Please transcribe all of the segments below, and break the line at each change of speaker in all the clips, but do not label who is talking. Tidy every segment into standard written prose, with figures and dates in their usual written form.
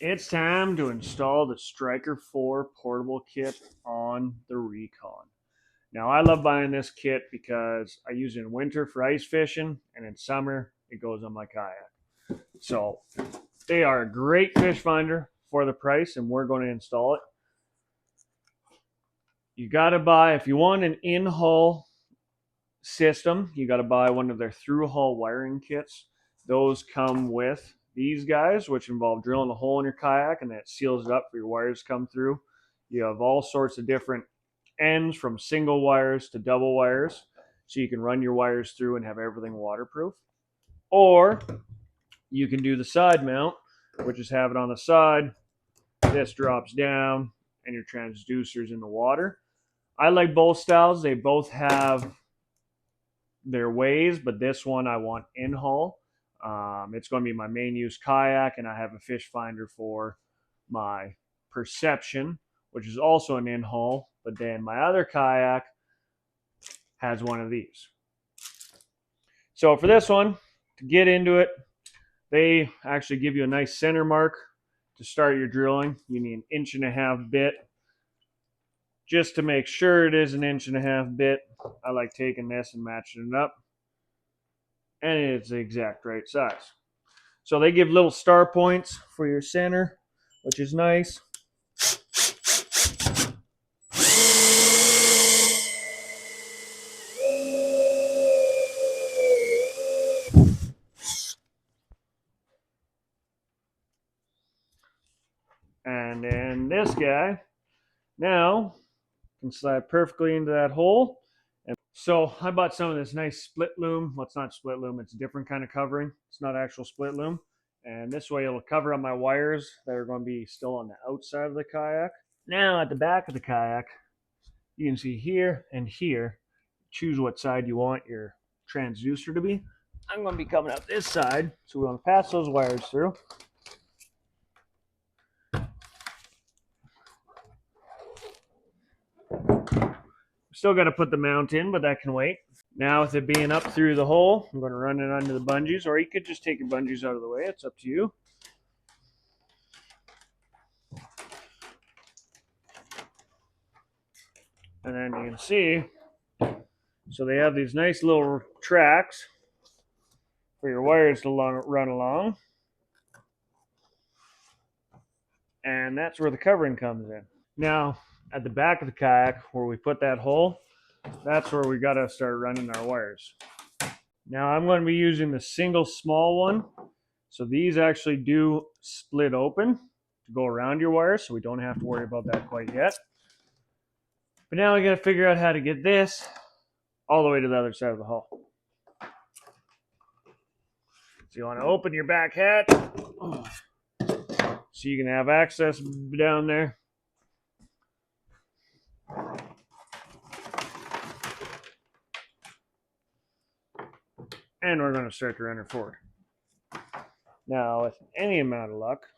It's time to install the Striker 4 portable kit on the Recon. Now, I love buying this kit because I use it in winter for ice fishing, and in summer, it goes on my kayak. So, they are a great fish finder for the price, and we're going to install it. You got to buy, if you want an in-hull system, you got to buy one of their through-hull wiring kits. Those come with these guys, which involve drilling a hole in your kayak, and that seals it up for your wires to come through. You have all sorts of different ends, from single wires to double wires, so you can run your wires through and have everything waterproof. Or you can do the side mount, which is have it on the side. This drops down, and your transducer's in the water. I like both styles. They both have their ways, but this one I want in-hull. It's going to be my main use kayak, and I have a fish finder for my Perception, which is also an in-hull, but then my other kayak has one of these. So for this one, to get into it, they actually give you a nice center mark to start your drilling. You need 1.5 inch bit. Just to make sure it is 1.5 inch bit, I like taking this and matching it up, and it's the exact right size. So they give little star points for your center, which is nice. And then this guy now can slide perfectly into that hole. And so I bought some of this nice split loom. Well, it's not split loom, it's a different kind of covering. It's not actual split loom. And this way it'll cover up my wires that are going to be still on the outside of the kayak. Now at the back of the kayak, you can see here and here, choose what side you want your transducer to be. I'm going to be coming up this side, so we're going to pass those wires through. Still got to put the mount in, but that can wait. Now with it being up through the hole, I'm going to run it under the bungees, or you could just take your bungees out of the way. It's up to you. And then you can see, so they have these nice little tracks for your wires to run along. And that's where the covering comes in. Now, at the back of the kayak, where we put that hole, that's where we got to start running our wires. Now, I'm going to be using the single small one. So these actually do split open to go around your wires, so we don't have to worry about that quite yet. But now we got to figure out how to get this all the way to the other side of the hull. So you want to open your back hatch so you can have access down there. And we're going to start to run her forward. Now, with any amount of luck,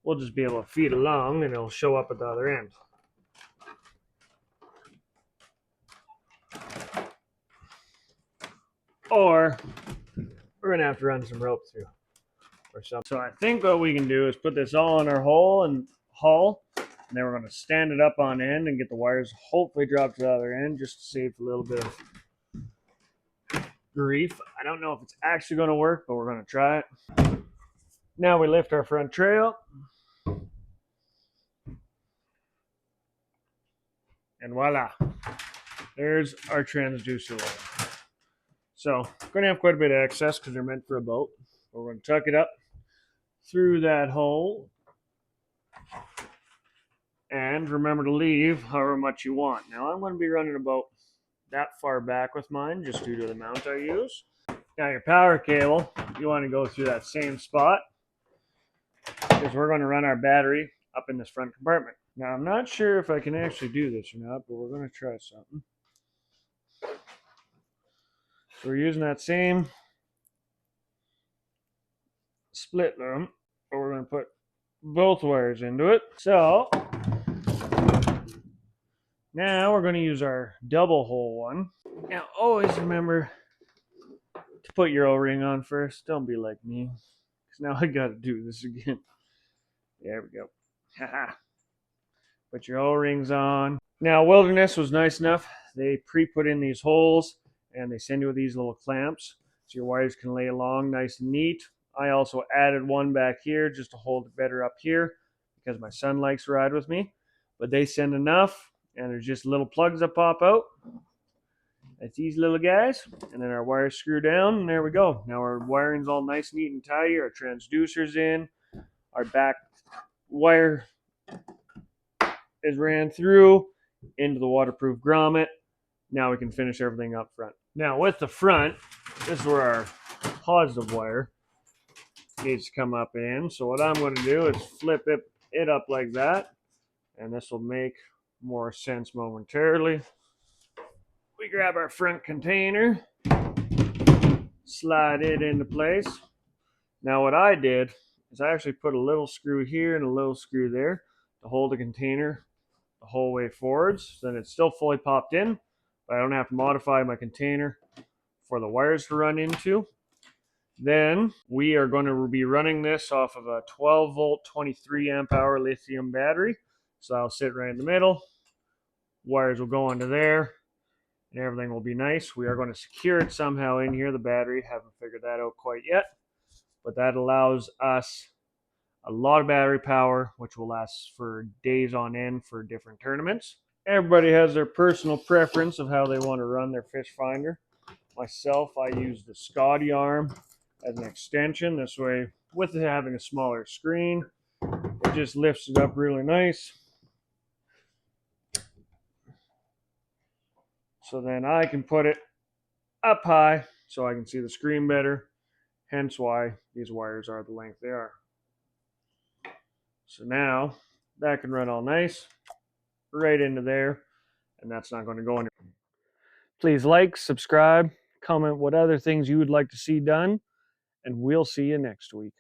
we'll just be able to feed along and it'll show up at the other end. Or we're going to have to run some rope through or something. So I think what we can do is put this all in our hole and hull, and then we're going to stand it up on end and get the wires hopefully dropped to the other end, just to save a little bit of grief. I don't know if it's actually going to work, but we're going to try it. Now we lift our front trail. And voila, there's our transducer wire. So we're going to have quite a bit of excess because they're meant for a boat. But we're going to tuck it up through that hole. And remember to leave however much you want. Now I'm going to be running about that far back with mine, just due to the mount I use. Now your power cable, you want to go through that same spot, because we're going to run our battery up in this front compartment. Now I'm not sure if I can actually do this or not, but we're going to try something. So we're using that same split loom, but we're going to put both wires into it. So now we're going to use our double hole one. Now always remember to put your O-ring on first. Don't be like me, because now I got to do this again. There we go. Haha. Put your O-rings on. Now, Wilderness was nice enough. They pre-put in these holes, and they send you with these little clamps, so your wires can lay along nice and neat. I also added one back here just to hold it better up here, because my son likes to ride with me. But they send enough, and there's just little plugs that pop out. That's these little guys, and then our wires screw down, and there we go. Now our wiring's all nice, neat, and tidy. Our transducer's in. Our back wire is ran through into the waterproof grommet. Now we can finish everything up front. Now with the front, this is where our positive wire needs to come up in. So what I'm going to do is flip it up like that, and this will make more sense momentarily. We grab our front container, slide it into place. Now what I did is I actually put a little screw here and a little screw there to hold the container the whole way forwards. Then it's still fully popped in, but I don't have to modify my container for the wires to run into. Then we are going to be running this off of a 12 volt 23 amp hour lithium battery. So I'll sit right in the middle. Wires will go onto there, and everything will be nice. We are going to secure it somehow in here, the battery. Haven't figured that out quite yet, but that allows us a lot of battery power, which will last for days on end for different tournaments. Everybody has their personal preference of how they want to run their fish finder. Myself, I use the Scotty arm as an extension. This way, with it having a smaller screen, it just lifts it up really nice. So then I can put it up high so I can see the screen better. Hence why these wires are the length they are. So now that can run all nice right into there, and that's not going to go anywhere. Please like, subscribe, comment what other things you would like to see done, and we'll see you next week.